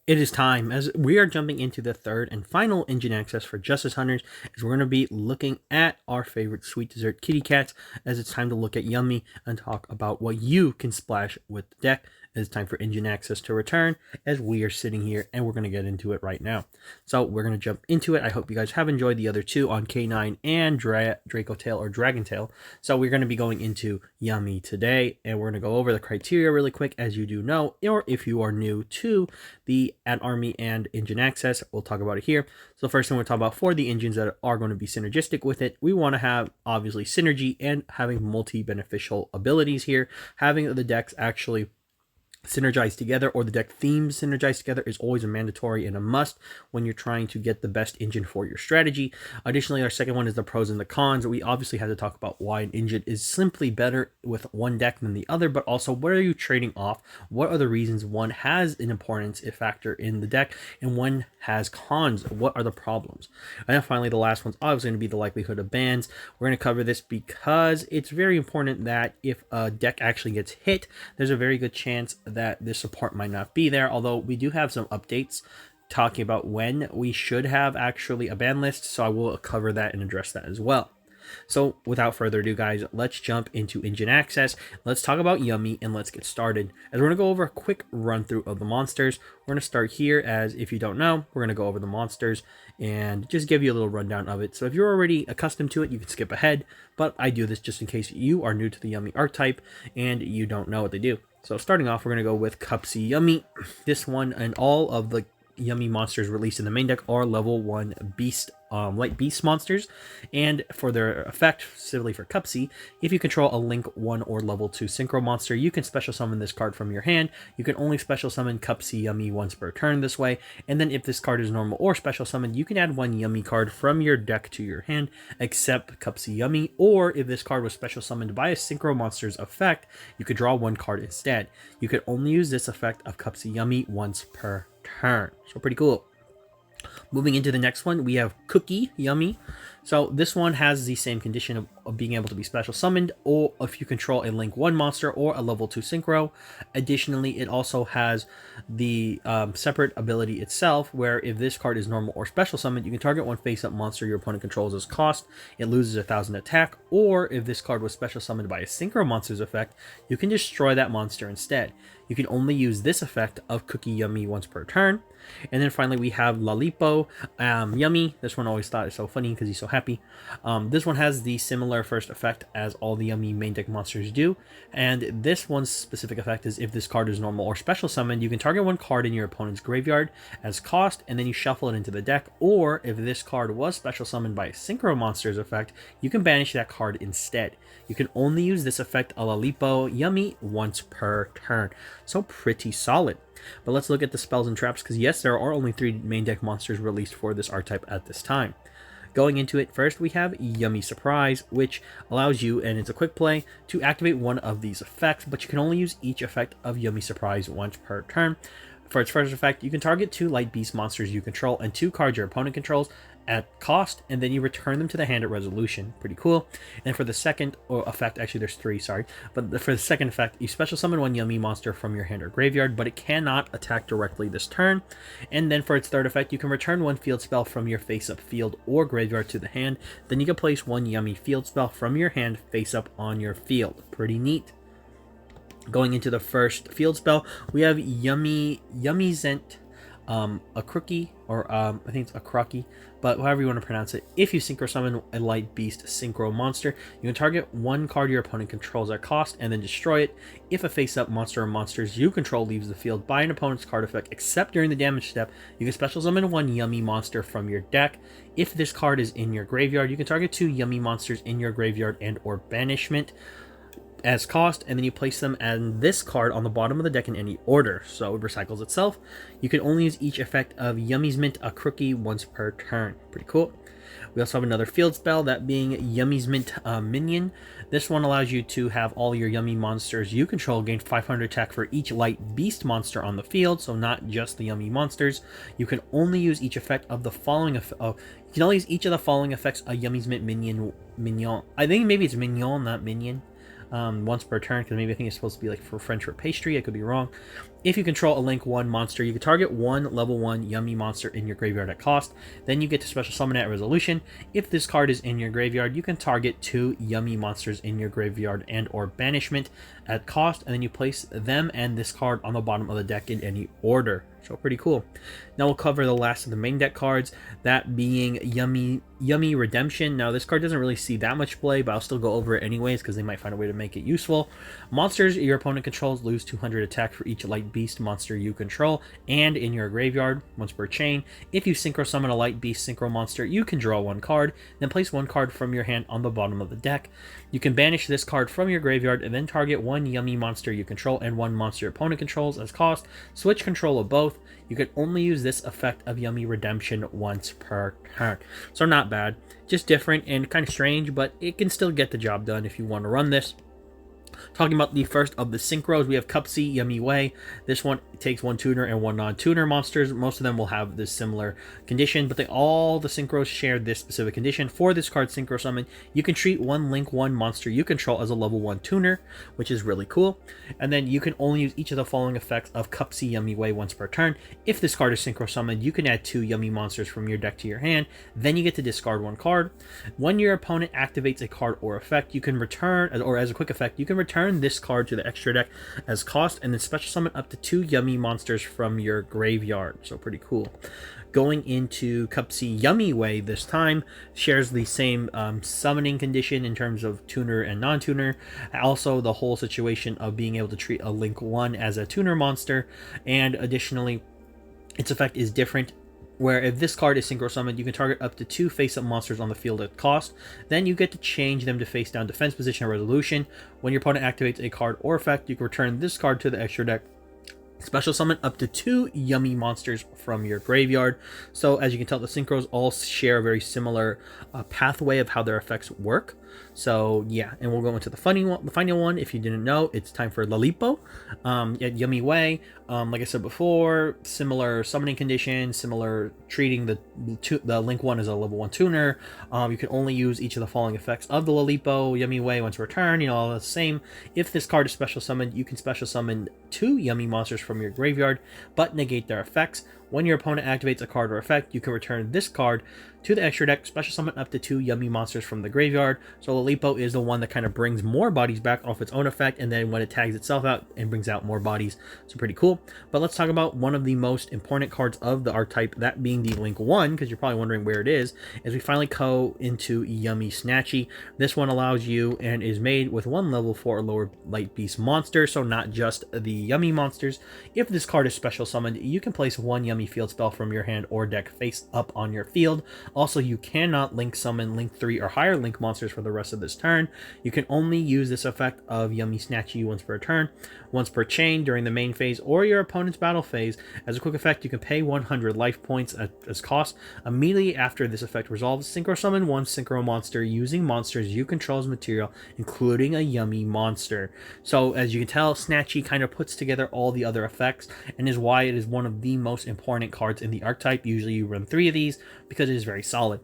It is time, as we are jumping into the third and final engine access for Justice Hunters, as we're going to be looking at our favorite sweet dessert kitty cats, as it's time to look at Yummy and talk about what you can splash with the deck. It's time for engine access to return, as we are sitting here and we're going to get into it right now. So we're going to jump into it. I hope you guys have enjoyed the other two on K9 and Draco Tail or Dragon Tail. So we're going to be going into Yummy today, and we're going to go over the criteria really quick, as you do know, or if you are new to the TheADDARMY and engine access, we'll talk about it here. So first thing we'll talk about for the engines that are going to be synergistic with it, we want to have obviously synergy and having multi-beneficial abilities here. Having the decks actually synergize together, or the deck themes synergize together, is always a mandatory and a must when you're trying to get the best engine for your strategy. Additionally, our second one is the pros and the cons. We obviously have to talk about why an engine is simply better with one deck than the other, but also what are you trading off? What are the reasons one has an importance, a factor in the deck, and one has cons? What are the problems? And then finally, the last one's obviously going to be the likelihood of bans. We're going to cover this because it's very important that if a deck actually gets hit, there's a very good chance that this support might not be there, although we do have some updates talking about when we should have actually a ban list, so I will cover that and address that as well. So without further ado, guys, let's jump into engine access. Let's talk about Yummy and let's get started. As we're going to go over a quick run through of the monsters, we're going to start here, as if you don't know, we're going to go over the monsters and just give you a little rundown of it. So if you're already accustomed to it, you can skip ahead, but I do this just in case you are new to the Yummy archetype and you don't know what they do. So starting off, we're going to go with Cupsy Yummy. This one and all of the Yummy monsters released in the main deck are level 1 beast, light beast monsters, and for their effect, specifically for Cupsy, if you control a Link 1 or level 2 synchro monster, you can special summon this card from your hand. You can only special summon Cupsy Yummy once per turn this way, and then if this card is normal or special summoned, you can add one Yummy card from your deck to your hand, except Cupsy Yummy, or if this card was special summoned by a synchro monster's effect, you could draw one card instead. You could only use this effect of Cupsy Yummy once per turn. So pretty cool. Moving into the next one, we have Cookie Yummy. So this one has the same condition of being able to be special summoned, or if you control a Link 1 monster or a level 2 synchro. Additionally, it also has the separate ability itself, where if this card is normal or special summoned, you can target one face-up monster your opponent controls as cost. It loses 1,000 attack, or if this card was special summoned by a synchro monster's effect, you can destroy that monster instead. You can only use this effect of Cookie Yummy once per turn. And then finally, we have Lalipo Yummy. This one I always thought is so funny because he's so happy. This one has the similar first effect as all the Yummy main deck monsters do. And this one's specific effect is if this card is normal or special summoned, you can target one card in your opponent's graveyard as cost, and then you shuffle it into the deck. Or if this card was special summoned by a synchro monster's effect, you can banish that card instead. You can only use this effect a Lalipo Yummy once per turn. So pretty solid. But let's look at the spells and traps, because yes, there are only 3 main deck monsters released for this archetype at this time. Going into it, first we have Yummy Surprise, which allows you, and it's a quick play, to activate one of these effects, but you can only use each effect of Yummy Surprise once per turn. For its first effect, you can target 2 light beast monsters you control and 2 cards your opponent controls at cost, and then you return them to the hand at resolution. Pretty cool. And for the second effect, actually there's 3, sorry, but for the second effect, you special summon one Yummy monster from your hand or graveyard, but it cannot attack directly this turn. And then for its third effect, you can return one field spell from your face-up field or graveyard to the hand. Then you can place one Yummy field spell from your hand face-up on your field. Pretty neat. Going into the first field spell, we have Yummy Zent, a crookie, or I think it's a crocky, but however you want to pronounce it. If you synchro summon a light beast synchro monster, you can target one card your opponent controls at cost and then destroy it. If a face-up monster or monsters you control leaves the field by an opponent's card effect, except during the damage step, you can special summon one Yummy monster from your deck. If this card is in your graveyard, you can target 2 Yummy monsters in your graveyard and or banishment as cost, and then you place them and this card on the bottom of the deck in any order, so it recycles itself. You can only use each effect of Yummy's Mint, a crookie, once per turn. Pretty cool. We also have another field spell, that being Yummy's Mint Minion. This one allows you to have all your Yummy monsters you control gain 500 attack for each light beast monster on the field, so not just the Yummy monsters. You can only use each effect of the following you can only use each of the following effects of Yummy's Mint Minion. I think maybe it's Mignon, not Minion. once per turn, because maybe I think it's supposed to be like for French for pastry. I could be wrong. If you control a Link 1 monster, you can target one level 1 Yummy monster in your graveyard at cost. Then you get to special summon it at resolution. If this card is in your graveyard, you can target 2 Yummy monsters in your graveyard and or banishment at cost, and then you place them and this card on the bottom of the deck in any order. So pretty cool. Now we'll cover the last of the main deck cards, that being Yummy Redemption. Now this card doesn't really see that much play, but I'll still go over it anyways because they might find a way to make it useful. Monsters your opponent controls lose 200 attack for each light beast monster you control and in your graveyard, once per chain. If you synchro summon a light beast synchro monster, you can draw 1 card, then place 1 card from your hand on the bottom of the deck. You can banish this card from your graveyard and then target 1 Yummy monster you control and 1 monster your opponent controls as cost. Switch control of both. You can only use this effect of Yummy Redemption once per turn. So not bad. Just different and kind of strange, but it can still get the job done if you want to run this. Talking about the first of the synchros, we have Cupsy Yummy Way. This one takes 1 tuner and 1 non-tuner monsters. Most of them will have this similar condition, but all the synchros share this specific condition. For this card synchro summon, you can treat 1 Link 1 monster you control as a level 1 tuner, which is really cool. And then you can only use each of the following effects of Cupsy Yummy Way once per turn. If this card is synchro summoned, you can add 2 Yummy monsters from your deck to your hand. Then you get to discard 1 card. When your opponent activates a card or effect, you can return, or as a quick effect, you can return this card to the extra deck as cost, and then special summon up to 2 Yummy monsters from your graveyard. So pretty cool. Going into Cupsy Yummy Way this time, shares the same summoning condition in terms of tuner and non-tuner. Also the whole situation of being able to treat a Link 1 as a tuner monster, and additionally its effect is different, where if this card is synchro summoned, you can target up to 2 face-up monsters on the field at cost. Then you get to change them to face-down defense position or resolution. When your opponent activates a card or effect, you can return this card to the extra deck. Special summon up to 2 Yummy monsters from your graveyard. So as you can tell, the synchros all share a very similar pathway of how their effects work. So yeah, and we'll go into the final one. If you didn't know, it's time for Lalipo at Yummy Way. Like I said before, similar summoning condition, similar treating the Link 1 as a level 1 tuner. You can only use each of the following effects of the Lalipo Yummy Way once per turn. You know, all the same. If this card is special summoned, you can special summon 2 Yummy monsters from your graveyard, but negate their effects. When your opponent activates a card or effect, you can return this card to the extra deck, special summon up to 2 Yummy monsters from the graveyard. So Lalipo is the one that kind of brings more bodies back off its own effect, and then when it tags itself out and brings out more bodies. So pretty cool. But let's talk about one of the most important cards of the archetype, that being the Link 1, because you're probably wondering where it is, as we finally go into Yummy Snatchy. This one allows you and is made with 1 level 4 or lower light beast monster, so not just the Yummy monsters. If this card is special summoned, you can place 1 Yummy field spell from your hand or deck face up on your field. Also, you cannot Link summon Link 3 or higher Link monsters for the rest of this turn. You can only use this effect of Yummy Snatchy once per turn, once per chain during the main phase or your opponent's battle phase. As a quick effect, you can pay 100 life points as cost. Immediately after this effect resolves, synchro summon 1 synchro monster using monsters you control as material, including a Yummy monster. So as you can tell, Snatchy kind of puts together all the other effects and is why it is one of the most important cards in the archetype. Usually you run 3 of these because it is very solid.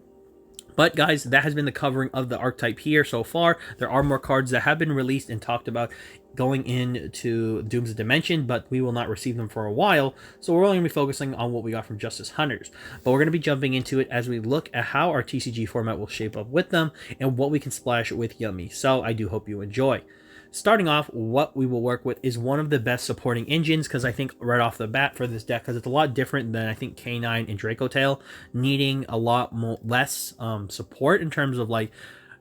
But guys, that has been the covering of the archetype here so far. There are more cards that have been released and talked about going into Doom's Dimension, but we will not receive them for a while, so we're only going to be focusing on what we got from Justice Hunters. But we're going to be jumping into it as we look at how our TCG format will shape up with them and what we can splash with Yummy. So I do hope you enjoy. Starting off, what we will work with is one of the best supporting engines, because I think right off the bat for this deck, because it's a lot different than I think K9 and Draco Tail, needing a lot less support in terms of like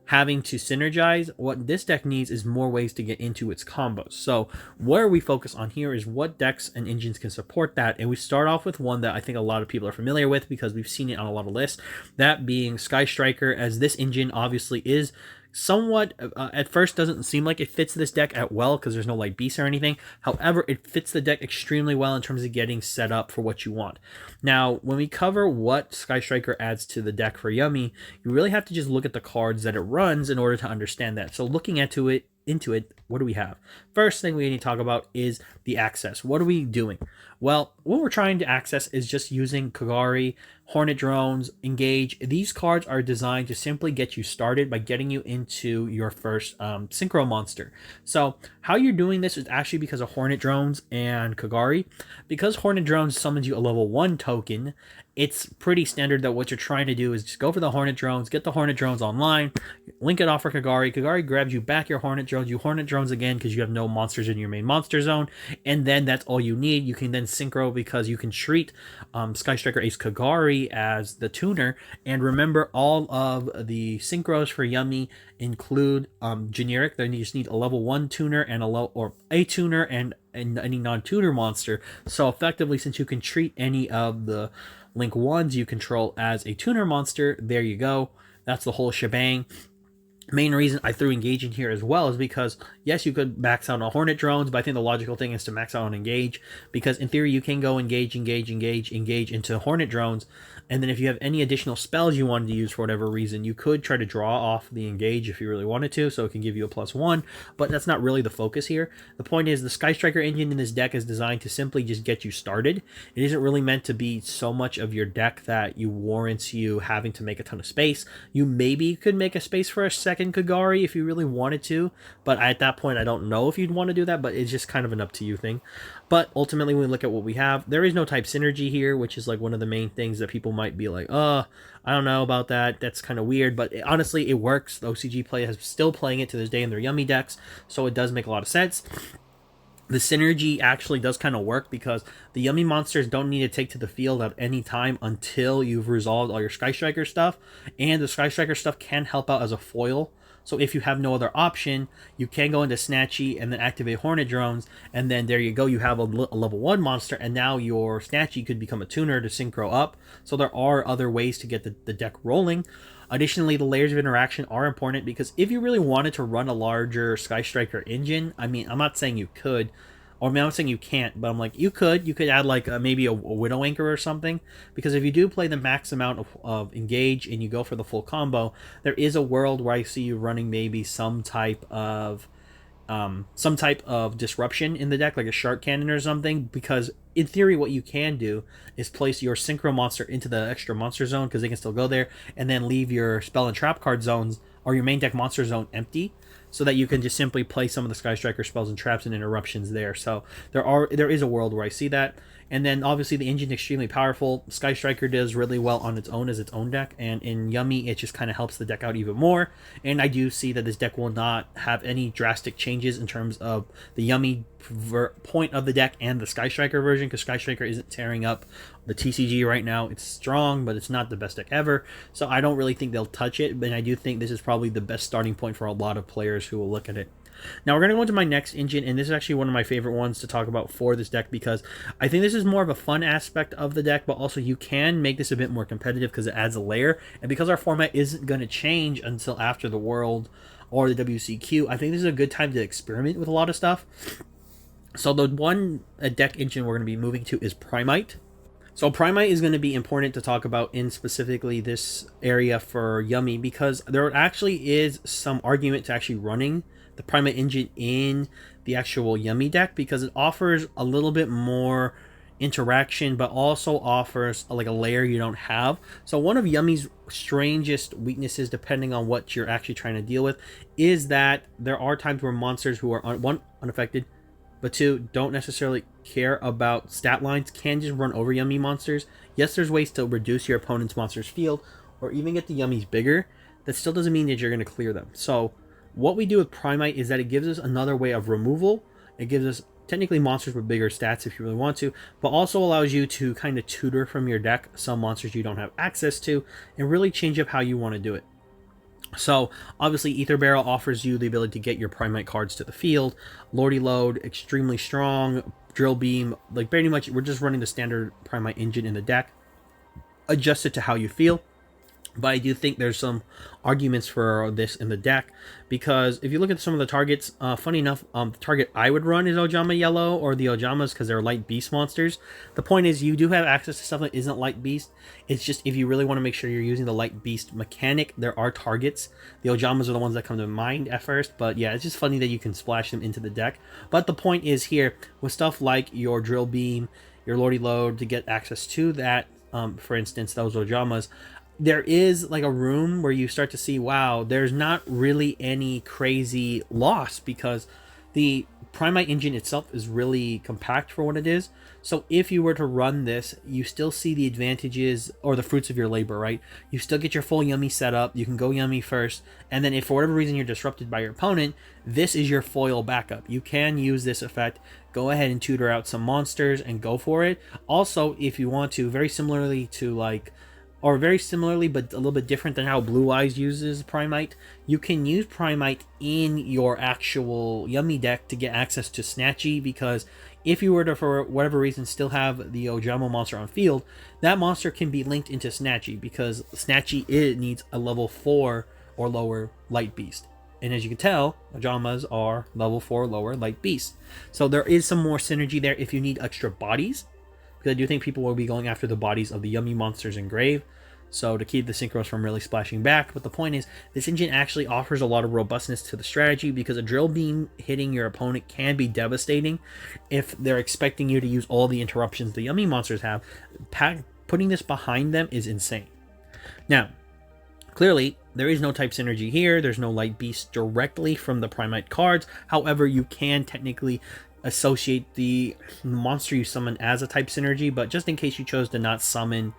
having to synergize. What this deck needs is more ways to get into its combos. So where we focus on here is what decks and engines can support that, and we start off with one that I think a lot of people are familiar with because we've seen it on a lot of lists, that being Sky Striker, as this engine obviously is somewhat at first doesn't seem like it fits this deck at well because there's no light beast or anything. However, it fits the deck extremely well in terms of getting set up for what you want. Now, when we cover what Sky Striker adds to the deck for Yummy, you really have to just look at the cards that it runs in order to understand that. So looking into it into it, what do we have? First thing we need to talk about is the access. What are we doing? Well, what we're trying to access is just using Kagari, Hornet Drones, Engage. These cards are designed to simply get you started by getting you into your first Synchro monster. So how you're doing this is actually because of Hornet Drones and Kagari. Because Hornet Drones summons you a level 1 token, it's pretty standard that what you're trying to do is just go for the Hornet Drones, get the Hornet Drones online, link it off for Kagari. Kagari grabs you back your Hornet Drones, you Hornet Drones again because you have no monsters in your main monster zone, and then that's all you need. You can then synchro because you can treat Sky Striker Ace Kagari as the tuner. And remember, all of the synchros for Yummy include generic. Then you just need a level 1 tuner and a tuner and any non-tuner monster. So effectively, since you can treat any of the Link 1s you control as a tuner monster, there you go. That's the whole shebang. Main reason I threw Engage in here as well is because, yes, you could max out on Hornet Drones, but I think the logical thing is to max out on Engage, because in theory you can go engage into Hornet Drones, and then if you have any additional spells you wanted to use for whatever reason, you could try to draw off the Engage if you really wanted to, so it can give you a +1, but that's not really the focus here. The point is the Sky Striker engine in this deck is designed to simply just get you started. It isn't really meant to be so much of your deck that you warrants you having to make a ton of space. You maybe could make a space for a second Kagari if you really wanted to, but at that point I don't know if you'd want to do that, but it's just kind of an up to you thing. But ultimately, when we look at what we have, there is no type synergy here, which is like one of the main things that people might be like, I don't know about that, that's kind of weird, but honestly it works. The OCG play is still playing it to this day in their Yummy decks, so it does make a lot of sense. The synergy actually does kind of work because the Yummy monsters don't need to take to the field at any time until you've resolved all your Sky Striker stuff, and the Sky Striker stuff can help out as a foil. So if you have no other option, you can go into Snatchy and then activate Hornet Drones, and then there you go, you have a level 1 monster, and now your Snatchy could become a tuner to synchro up. So there are other ways to get the deck rolling. Additionally, the layers of interaction are important because if you really wanted to run a larger Sky Striker engine, I mean, I'm not saying you could, or I mean, I'm not saying you can't, but I'm like, you could add like maybe a Widow Anchor or something, because if you do play the max amount of Engage and you go for the full combo, there is a world where I see you running maybe some type of disruption in the deck, like a Shark Cannon or something, because in theory what you can do is place your Synchro monster into the extra monster zone, because they can still go there, and then leave your spell and trap card zones or your main deck monster zone empty, so that you can just simply play some of the Sky Striker spells and traps and interruptions there. So there is a world where I see that. And then obviously the engine is extremely powerful. Sky Striker does really well on its own as its own deck, and in Yummy it just kind of helps the deck out even more. And I do see that this deck will not have any drastic changes in terms of the Yummy point of the deck and the Sky Striker version, because Sky Striker isn't tearing up the TCG right now. It's strong, but it's not the best deck ever, so I don't really think they'll touch it, but I do think this is probably the best starting point for a lot of players who will look at it. Now we're going to go into my next engine, and this is actually one of my favorite ones to talk about for this deck, because I think this is more of a fun aspect of the deck, but also you can make this a bit more competitive because it adds a layer, and because our format isn't going to change until after the World or the WCQ, I think this is a good time to experiment with a lot of stuff. So the one deck engine we're going to be moving to is Primite. So Primite is going to be important to talk about in specifically this area for Yummy, because there actually is some argument to actually running the Primate engine in the actual Yummy deck, because it offers a little bit more interaction, but also offers like a layer you don't have. So one of Yummy's strangest weaknesses, depending on what you're actually trying to deal with, is that there are times where monsters who are one, unaffected, but two, don't necessarily care about stat lines, can just run over Yummy monsters. Yes, there's ways to reduce your opponent's monster's field, or even get the Yummies bigger. That still doesn't mean that you're going to clear them. So what we do with Primite is that it gives us another way of removal. It gives us technically monsters with bigger stats if you really want to, but also allows you to kind of tutor from your deck some monsters you don't have access to, and really change up how you want to do it. So obviously Ether Barrel offers you the ability to get your Primite cards to the field. Lordy Load, extremely strong. Drill Beam, like pretty much we're just running the standard Primite engine in the deck. Adjust it to how you feel. But I do think there's some arguments for this in the deck, because if you look at some of the targets, funny enough, the target I would run is Ojama Yellow or the Ojamas because they're light beast monsters. The point is you do have access to stuff that isn't light beast. It's just if you really want to make sure you're using the light beast mechanic, there are targets. The Ojamas are the ones that come to mind at first, but yeah, it's just funny that you can splash them into the deck. But the point is here, with stuff like your Drill Beam, your Lordy Load, to get access to that, for instance, those Ojamas, there is like a room where you start to see, wow, there's not really any crazy loss because the Primite engine itself is really compact for what it is. So if you were to run this, you still see the advantages or the fruits of your labor, right? You still get your full Yummy setup. You can go Yummy first. And then if for whatever reason you're disrupted by your opponent, this is your foil backup. You can use this effect. Go ahead and tutor out some monsters and go for it. Also, if you want to, very similarly to like, or very similarly but a little bit different than how Blue Eyes uses Primite, you can use Primite in your actual Yummy deck to get access to Snatchy, because if you were to, for whatever reason, still have the Ojama monster on field, that monster can be linked into Snatchy, because Snatchy, it needs a level 4 or lower light beast. And as you can tell, Ojamas are level 4 lower light beast. So there is some more synergy there if you need extra bodies, because I do think people will be going after the bodies of the Yummy monsters in Grave, so to keep the Synchros from really splashing back. But the point is, this engine actually offers a lot of robustness to the strategy, because a Drill Beam hitting your opponent can be devastating if they're expecting you to use all the interruptions the Yummy monsters have. Putting this behind them is insane. Now, clearly, there is no type synergy here. There's no light beast directly from the Primite cards. However, you can technically associate the monster you summon as a type synergy, but just in case you chose to not summon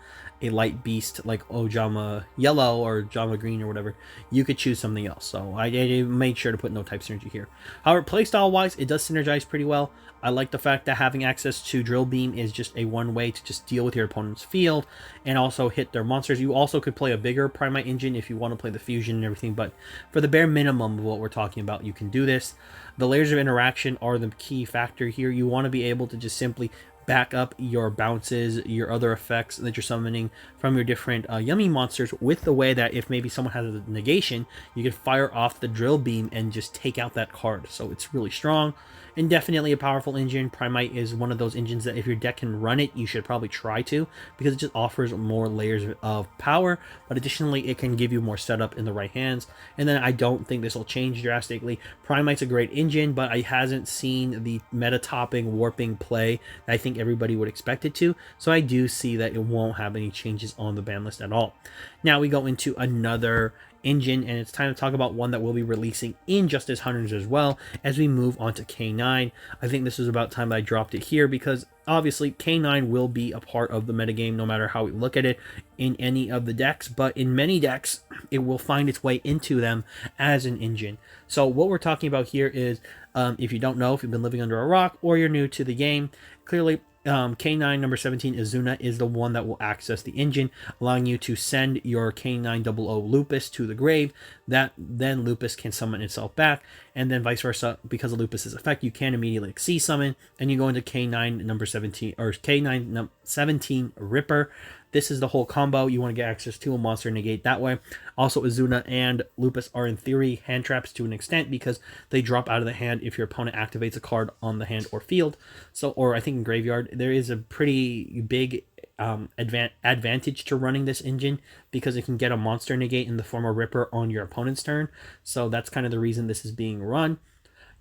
a light beast like Ojama Yellow or Ojama Green or whatever, you could choose something else. So I made sure to put no type synergy here. However, playstyle wise, it does synergize pretty well. I like the fact that having access to Drill Beam is just a one way to just deal with your opponent's field and also hit their monsters. You also could play a bigger Primite engine if you want to play the fusion and everything, but for the bare minimum of what we're talking about, you can do this. The layers of interaction are the key factor here. You want to be able to just simply back up your bounces, your other effects that you're summoning from your different Yummy monsters, with the way that if maybe someone has a negation, you can fire off the Drill Beam and just take out that card. So it's really strong and definitely a powerful engine. Primite is one of those engines that if your deck can run it, you should probably try to, because it just offers more layers of power, but additionally it can give you more setup in the right hands. And then I don't think this will change drastically. Primite's a great engine, but I hasn't seen the meta topping warping play that I think everybody would expect it to, so I do see that it won't have any changes on the ban list at all. Now we go into another engine, and it's time to talk about one that will be releasing in Justice Hunters as well as we move on to K9. I think this is about time that I dropped it here, because obviously K9 will be a part of the metagame no matter how we look at it in any of the decks, but in many decks it will find its way into them as an engine. So what we're talking about here is, if you don't know, if you've been living under a rock or you're new to the game, clearly K9 number 17 Izuna is the one that will access the engine, allowing you to send your K900 Lupus to the grave. That then Lupus can summon itself back, and then vice versa. Because of Lupus's effect, you can immediately Xyz summon, and you go into K9 number 17 or K9 17 Ripper. This is the whole combo. You want to get access to a monster negate that way. Also, Izuna and Lupus are in theory hand traps to an extent, because they drop out of the hand if your opponent activates a card on the hand or field. So, or I think in graveyard, there is a pretty big advantage to running this engine, because it can get a monster negate in the form of Ripper on your opponent's turn. So that's kind of the reason this is being run.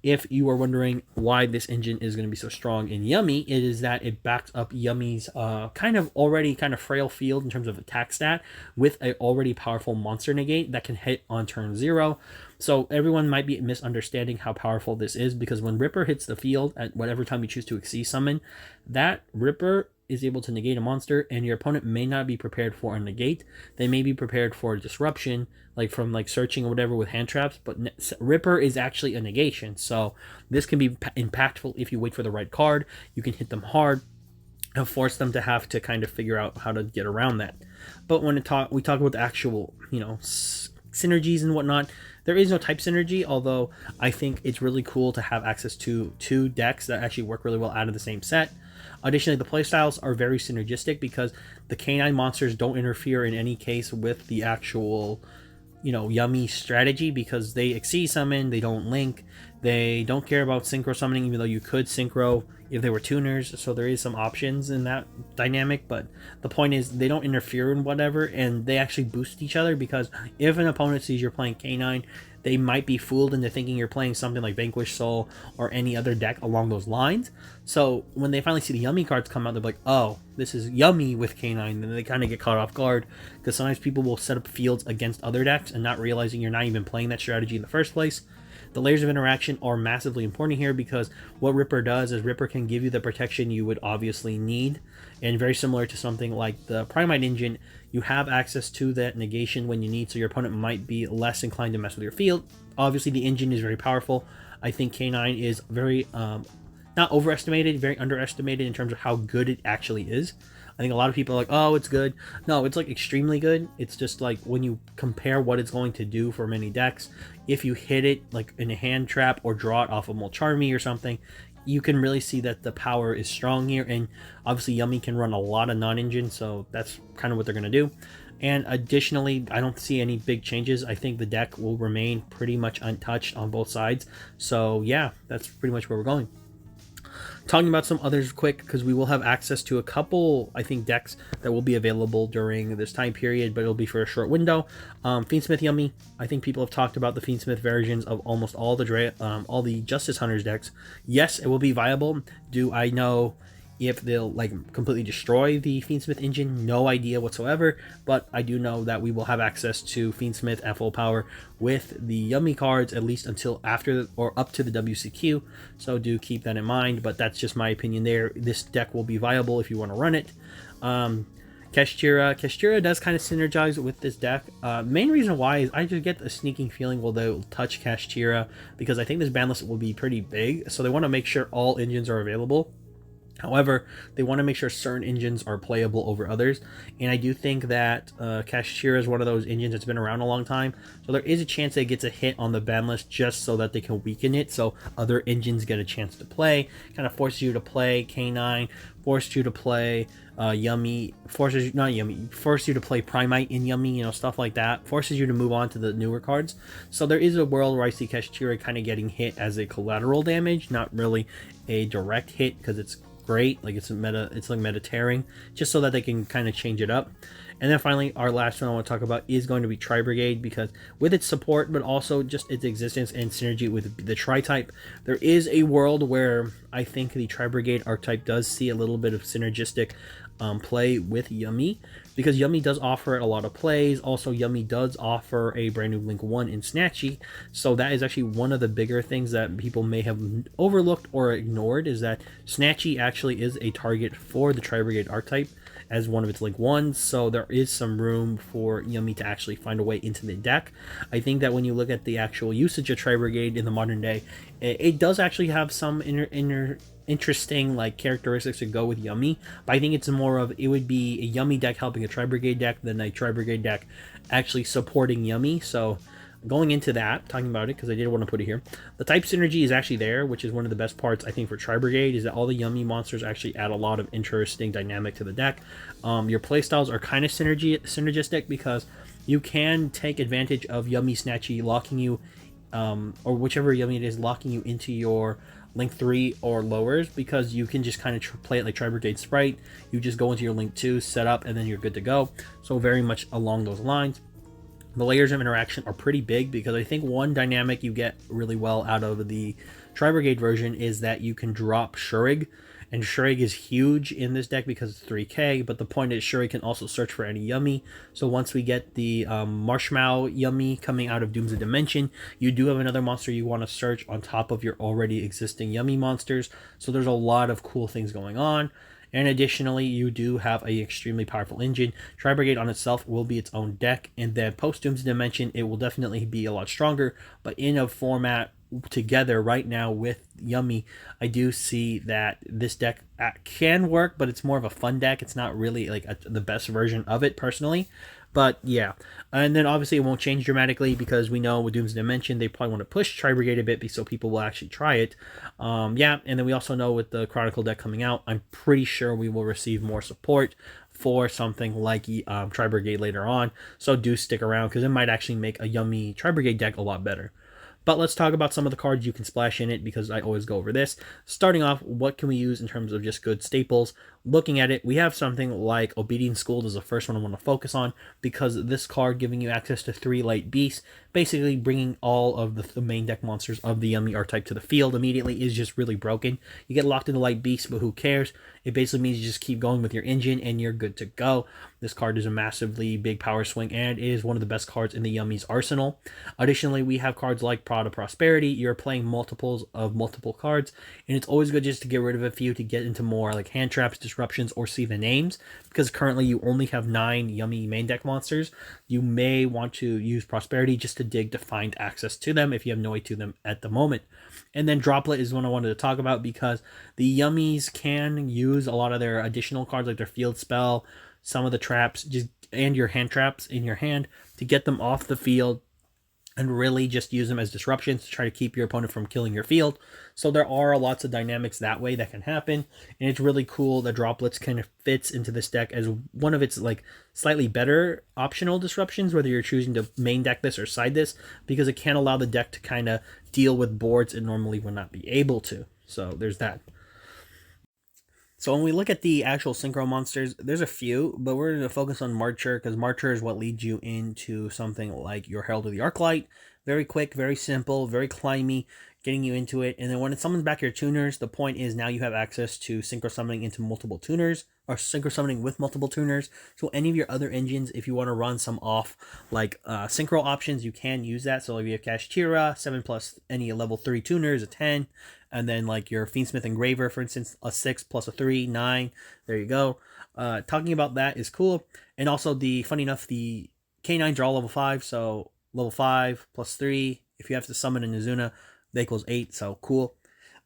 If you are wondering why this engine is going to be so strong in Yummy, it is that it backs up Yummy's kind of frail field in terms of attack stat with a already powerful monster negate that can hit on turn 0. So everyone might be misunderstanding how powerful this is, because when Ripper hits the field at whatever time you choose to Xyz summon, that Ripper is able to negate a monster, and your opponent may not be prepared for a negate. They may be prepared for a disruption, like from like searching or whatever with hand traps, but Ripper is actually a negation. So this can be impactful if you wait for the right card. You can hit them hard and force them to have to kind of figure out how to get around that. But when we talk about the actual, synergies and whatnot, there is no type synergy, although I think it's really cool to have access to 2 decks that actually work really well out of the same set. Additionally, the playstyles are very synergistic because the canine monsters don't interfere in any case with the actual, Yummy strategy, because they exceed summon, they don't link, they don't care about synchro summoning, even though you could synchro if they were tuners. So there is some options in that dynamic, but the point is they don't interfere in whatever, and they actually boost each other, because if an opponent sees you're playing canine, they might be fooled into thinking you're playing something like Vanquish Soul or any other deck along those lines. So when they finally see the Yummy cards come out, they're like, oh, this is Yummy with Canine. And they kind of get caught off guard, because sometimes people will set up fields against other decks and not realizing you're not even playing that strategy in the first place. The layers of interaction are massively important here, because what Ripper does is Ripper can give you the protection you would obviously need. And very similar to something like the Primite engine, you have access to that negation when you need, so your opponent might be less inclined to mess with your field. Obviously, the engine is very powerful. I think K9 is very, not overestimated, very underestimated in terms of how good it actually is. I think a lot of people are like, oh, it's good. No, it's like extremely good. It's just like when you compare what it's going to do for many decks, if you hit it like in a hand trap or draw it off of Molcharmy or something, you can really see that the power is strong here. And obviously Yummy can run a lot of non-engine, so that's kind of what they're going to do. And additionally, I don't see any big changes. I think the deck will remain pretty much untouched on both sides. So yeah, that's pretty much where we're going. Talking about some others quick, because we will have access to a couple, I think, decks that will be available during this time period, but it'll be for a short window. Fiendsmith Yummy. I think people have talked about the Fiendsmith versions of almost all the Justice Hunters decks. Yes, it will be viable. Do I know if they'll like completely destroy the Fiendsmith engine? No idea whatsoever, but I do know that we will have access to Fiendsmith at full power with the Yummy cards, at least until after or up to the WCQ, so do keep that in mind. But that's just my opinion there. This deck will be viable if you want to run it. Kashtira does kind of synergize with this deck. Main reason why is I just get a sneaking feeling they'll touch Kashtira, because I think this ban list will be pretty big, so they want to make sure all engines are available. However, they want to make sure certain engines are playable over others, and I do think that Kashtira is one of those engines that's been around a long time, so there is a chance that it gets a hit on the ban list just so that they can weaken it, so other engines get a chance to play. Kind of forces you to play K9, forces you to play Yummy, forces you to play Primite in Yummy, stuff like that, forces you to move on to the newer cards. So there is a world where I see Kashtira kind of getting hit as a collateral damage, not really a direct hit, because it's great, like it's like meta tearing, just so that they can kind of change it up. And then finally, our last one I want to talk about is going to be Tri Brigade, because with its support, but also just its existence and synergy with the Tri type, there is a world where I think the Tri Brigade archetype does see a little bit of synergistic play with Yummy, because Yummy does offer a lot of plays. Also, Yummy does offer a brand new Link 1 in Snatchy, so that is actually one of the bigger things that people may have overlooked or ignored, is that Snatchy actually is a target for the Tri Brigade archetype as one of its Link 1s, so there is some room for Yummy to actually find a way into the deck. I think that when you look at the actual usage of Tri Brigade in the modern day, it does actually have some interesting like characteristics to go with Yummy, but I think it's more of, it would be a Yummy deck helping a Tri Brigade deck than a Tri Brigade deck actually supporting Yummy. So going into that, talking about it, because I did want to put it here, the type synergy is actually there, which is one of the best parts I think for Tri Brigade, is that all the Yummy monsters actually add a lot of interesting dynamic to the deck. Your playstyles are kind of synergistic, because you can take advantage of Yummy Snatchy locking you, or whichever Yummy it is, locking you into your Link 3 or lowers, because you can just kind of play it like Tri Brigade Sprite. You just go into your Link 2, set up, and then you're good to go. So very much along those lines. The layers of interaction are pretty big, because I think one dynamic you get really well out of the Tri Brigade version is that you can drop Shurig, and Shurig is huge in this deck because it's 3k, but the point is Shurig can also search for any Yummy. So once we get the Marshmallow Yummy coming out of Doom's Dimension, you do have another monster you want to search on top of your already existing Yummy monsters, so there's a lot of cool things going on. And additionally, you do have a extremely powerful engine. Tri Brigade on itself will be its own deck, and then post Doom's Dimension, it will definitely be a lot stronger, but in a format together right now with Yummy, I do see that this deck can work, but it's more of a fun deck. It's not really like the best version of it personally. But yeah, and then obviously it won't change dramatically because we know with Doom's Dimension they probably want to push Tri Brigade a bit so people will actually try it. Yeah, and then we also know with the Chronicle deck coming out, I'm pretty sure we will receive more support for something like Tri Brigade later on. So do stick around because it might actually make a Yummy Tri Brigade deck a lot better. But let's talk about some of the cards you can splash in it because I always go over this. Starting off, what can we use in terms of just good staples? Looking at it, we have something like Obedient School is the first one I want to focus on because this card giving you access to 3 light beasts, basically bringing all of the main deck monsters of the Yummy archetype to the field immediately is just really broken. You get locked into light beasts, but who cares? It basically means you just keep going with your engine and you're good to go. This card is a massively big power swing and it is one of the best cards in the Yummy's arsenal. Additionally, we have cards like Prod of Prosperity. You're playing multiples of multiple cards, and it's always good just to get rid of a few to get into more like hand traps, disruptions, or see the names, because currently you only have 9 Yummy main deck monsters. You may want to use Prosperity just to dig to find access to them if you have no way to them at the moment. And then Droplet is one I wanted to talk about because the Yummies can use a lot of their additional cards like their field spell, some of the traps, and your hand traps in your hand to get them off the field and really just use them as disruptions to try to keep your opponent from killing your field. So there are lots of dynamics that way that can happen, and it's really cool that Droplets kind of fits into this deck as one of its like slightly better optional disruptions, whether you're choosing to main deck this or side this, because it can allow the deck to kind of deal with boards it normally would not be able to. So there's that. So when we look at the actual synchro monsters, there's a few, but we're going to focus on Marcher because Marcher is what leads you into something like your Herald of the Arclight. Very quick, very simple, very climby, getting you into it. And then when it summons back your tuners, the point is now you have access to synchro summoning into multiple tuners, or synchro summoning with multiple tuners. So any of your other engines, if you want to run some off like synchro options, you can use that. So if you have Kashtira, 7 plus any level 3 tuners, a 10. And then like your Fiendsmith Engraver, for instance, a 6 plus a 3, 9. There you go. Talking about that is cool. And also funny enough, the K9s are all level 5. So level 5 plus 3. If you have to summon an Izuna, that equals 8. So cool.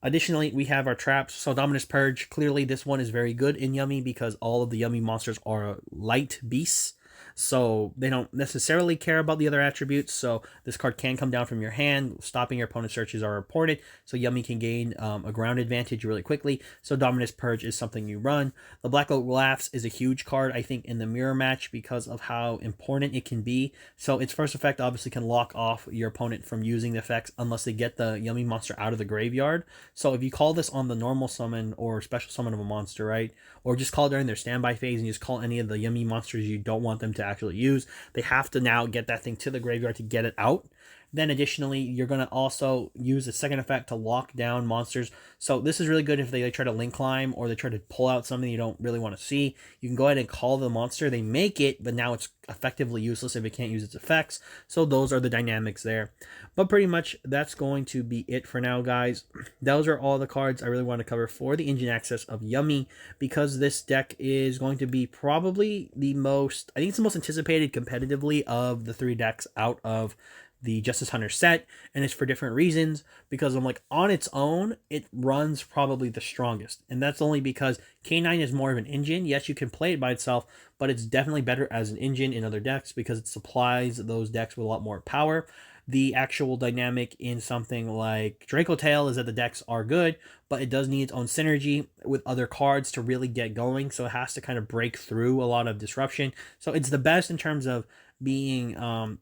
Additionally, we have our traps. So Dominus Purge. Clearly, this one is very good in Yummy because all of the Yummy monsters are light beasts. So they don't necessarily care about the other attributes. So this card can come down from your hand. Stopping your opponent's searches are important. So Yummy can gain a ground advantage really quickly. So Dominus Purge is something you run. The Black Oak Laughs is a huge card, I think, in the mirror match because of how important it can be. So its first effect obviously can lock off your opponent from using the effects unless they get the Yummy monster out of the graveyard. So if you call this on the normal summon or special summon of a monster, right? Or just call during their standby phase and you just call any of the Yummy monsters you don't want them to actually use, they have to now get that thing to the graveyard to get it out. Then additionally, you're going to also use the second effect to lock down monsters. So this is really good if they try to link climb or they try to pull out something you don't really want to see. You can go ahead and call the monster. They make it, but now it's effectively useless if it can't use its effects. So those are the dynamics there. But pretty much that's going to be it for now, guys. Those are all the cards I really want to cover for the engine access of Yummy, because this deck is going to be probably the most, I think it's the most anticipated competitively of the 3 decks out of the Justice Hunter set, and it's for different reasons, because I'm like, on its own, it runs probably the strongest, and that's only because K9 is more of an engine. Yes, you can play it by itself, but it's definitely better as an engine in other decks because it supplies those decks with a lot more power. The actual dynamic in something like Draco Tail is that the decks are good, but it does need its own synergy with other cards to really get going, so it has to kind of break through a lot of disruption. So it's the best in terms of being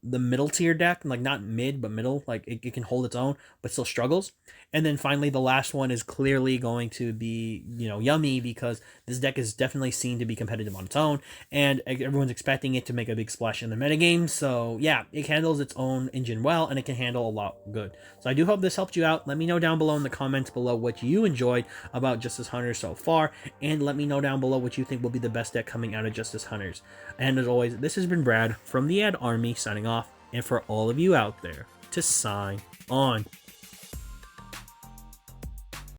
the middle tier deck, like not mid but middle, like it can hold its own but still struggles. And then finally the last one is clearly going to be, you know, Yummy, because this deck is definitely seen to be competitive on its own and everyone's expecting it to make a big splash in the metagame. So yeah, it handles its own engine well and it can handle a lot good. So I do hope this helped you out. Let me know down below in the comments below what you enjoyed about Justice Hunters so far, and let me know down below what you think will be the best deck coming out of Justice Hunters. And as always, this has been Brad from the TheADDARMY signing off, and for all of you out there, to sign on.